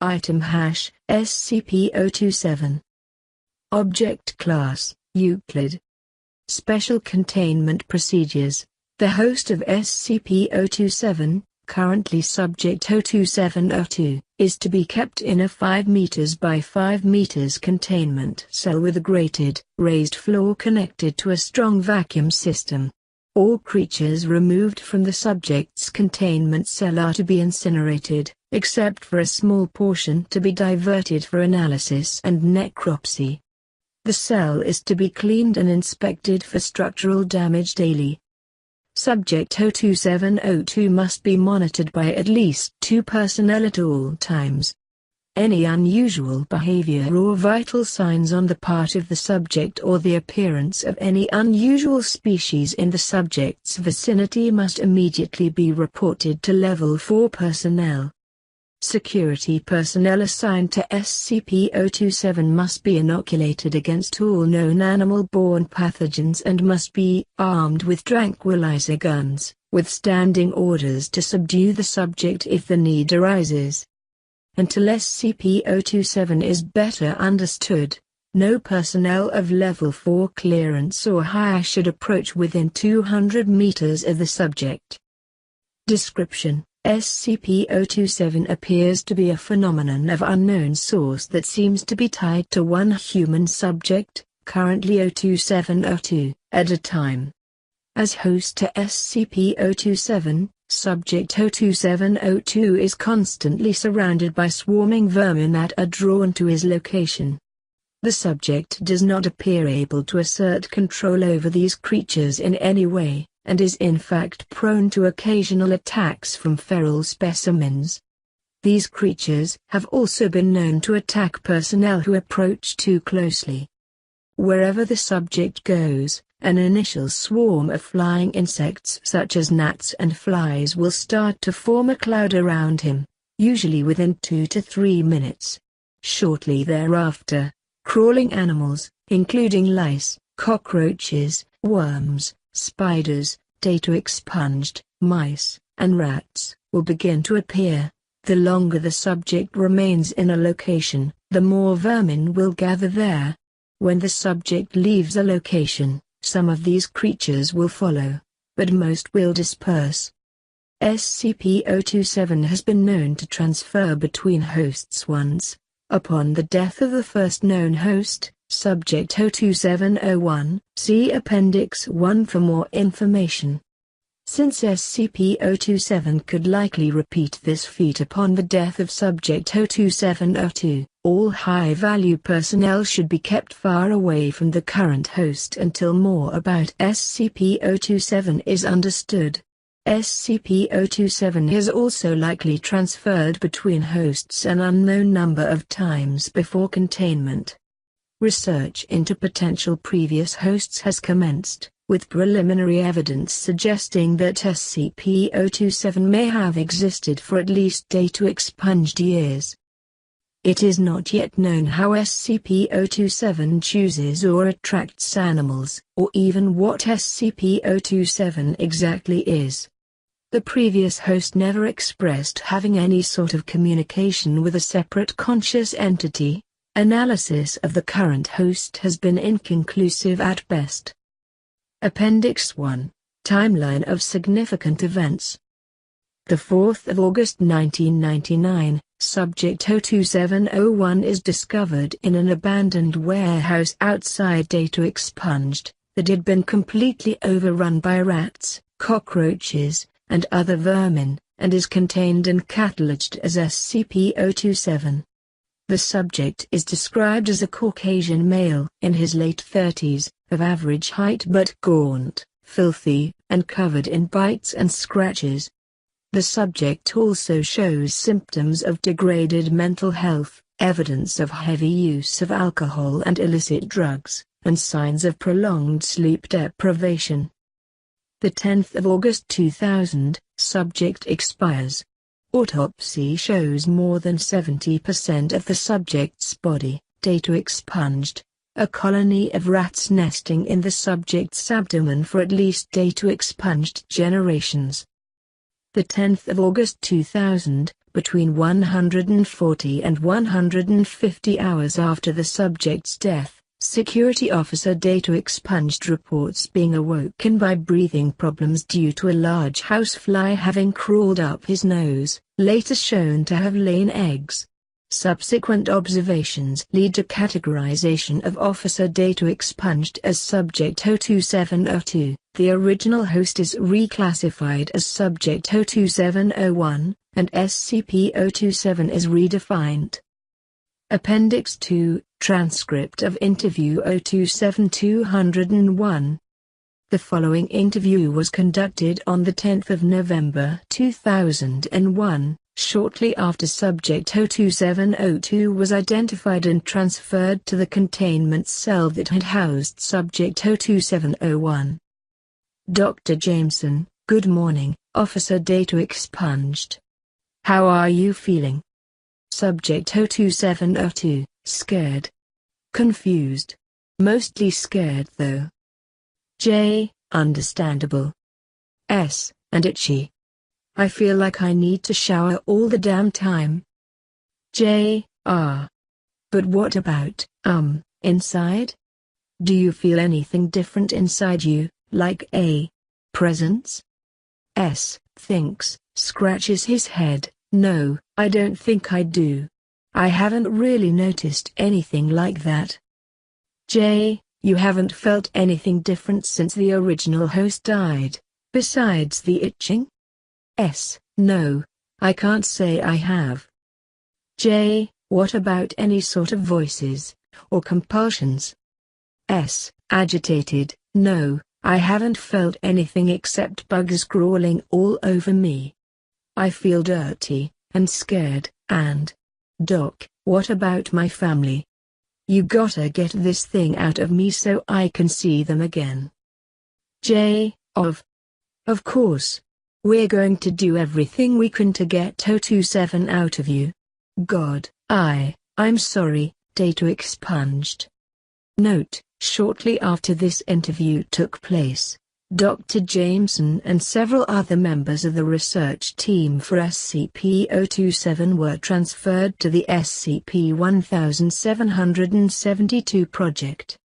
Item hash, SCP-027. Object Class, Euclid. Special Containment Procedures. The host of SCP-027, currently Subject 027-02, is to be kept in a 5 meters by 5 meters containment cell with a grated, raised floor connected to a strong vacuum system. All creatures removed from the subject's containment cell are to be incinerated, except for a small portion to be diverted for analysis and necropsy. The cell is to be cleaned and inspected for structural damage daily. Subject 027-02 must be monitored by at least 2 personnel at all times. Any unusual behavior or vital signs on the part of the subject or the appearance of any unusual species in the subject's vicinity must immediately be reported to Level 4 personnel. Security personnel assigned to SCP-027 must be inoculated against all known animal-borne pathogens and must be armed with tranquilizer guns, with standing orders to subdue the subject if the need arises. Until SCP-027 is better understood, no personnel of Level 4 clearance or higher should approach within 200 meters of the subject. Description: SCP-027 appears to be a phenomenon of unknown source that seems to be tied to one human subject, currently 027-02, at a time. As host to SCP-027, Subject 027-02 is constantly surrounded by swarming vermin that are drawn to his location. The subject does not appear able to assert control over these creatures in any way, and is in fact prone to occasional attacks from feral specimens. These creatures have also been known to attack personnel who approach too closely. Wherever the subject goes, an initial swarm of flying insects such as gnats and flies will start to form a cloud around him, usually within 2 to 3 minutes. Shortly thereafter, crawling animals, including lice, cockroaches, worms, spiders, data-expunged, mice, and rats, will begin to appear. The longer the subject remains in a location, the more vermin will gather there. When the subject leaves a location, some of these creatures will follow, but most will disperse. SCP-027 has been known to transfer between hosts once. Upon the death of the first known host, Subject 027-01, see Appendix 1 for more information. Since SCP-027 could likely repeat this feat upon the death of Subject 027-02, all high-value personnel should be kept far away from the current host until more about SCP-027 is understood. SCP-027 has also likely transferred between hosts an unknown number of times before containment. Research into potential previous hosts has commenced, with preliminary evidence suggesting that SCP-027 may have existed for at least data-expunged years. It is not yet known how SCP-027 chooses or attracts animals, or even what SCP-027 exactly is. The previous host never expressed having any sort of communication with a separate conscious entity. Analysis of the current host has been inconclusive at best. Appendix 1. Timeline of significant events. 4th of August 1999, Subject 027-01 is discovered in an abandoned warehouse outside data-expunged, that had been completely overrun by rats, cockroaches, and other vermin, and is contained and cataloged as SCP-027. The subject is described as a Caucasian male in his late 30s, of average height but gaunt, filthy, and covered in bites and scratches. The subject also shows symptoms of degraded mental health, evidence of heavy use of alcohol and illicit drugs, and signs of prolonged sleep deprivation. 10th of August 2000, subject expires. Autopsy shows more than 70% of the subject's body, data-expunged. A colony of rats nesting in the subject's abdomen for at least data-expunged generations. 10th of August 2000, between 140 and 150 hours after the subject's death, security officer data expunged reports being awoken by breathing problems due to a large housefly having crawled up his nose, later shown to have laid eggs. Subsequent observations lead to categorization of officer data expunged as Subject 02702. The original host is reclassified as Subject 02701, and SCP-027 is redefined. Appendix 2, Transcript of Interview 027-201. The following interview was conducted on the 10th of November 2001. Shortly after Subject 02702 was identified and transferred to the containment cell that had housed Subject 02701. Dr. Jameson, good morning, Officer data expunged. How are you feeling? Subject 02702, scared. Confused. Mostly scared though. J, understandable. S, and itchy. I feel like I need to shower all the damn time. J, R. But what about, inside? Do you feel anything different inside you, like a presence? S, thinks, scratches his head, no, I don't think I do. I haven't really noticed anything like that. J, you haven't felt anything different since the original host died, besides the itching? S, no, I can't say I have. J, what about any sort of voices, or compulsions? S, agitated, no, I haven't felt anything except bugs crawling all over me. I feel dirty, and scared, and... Doc, what about my family? You gotta get this thing out of me so I can see them again. J, of course. We're going to do everything we can to get 027 out of you. God, I'm sorry, data expunged. Note, shortly after this interview took place, Dr. Jameson and several other members of the research team for SCP-027 were transferred to the SCP-1772 project.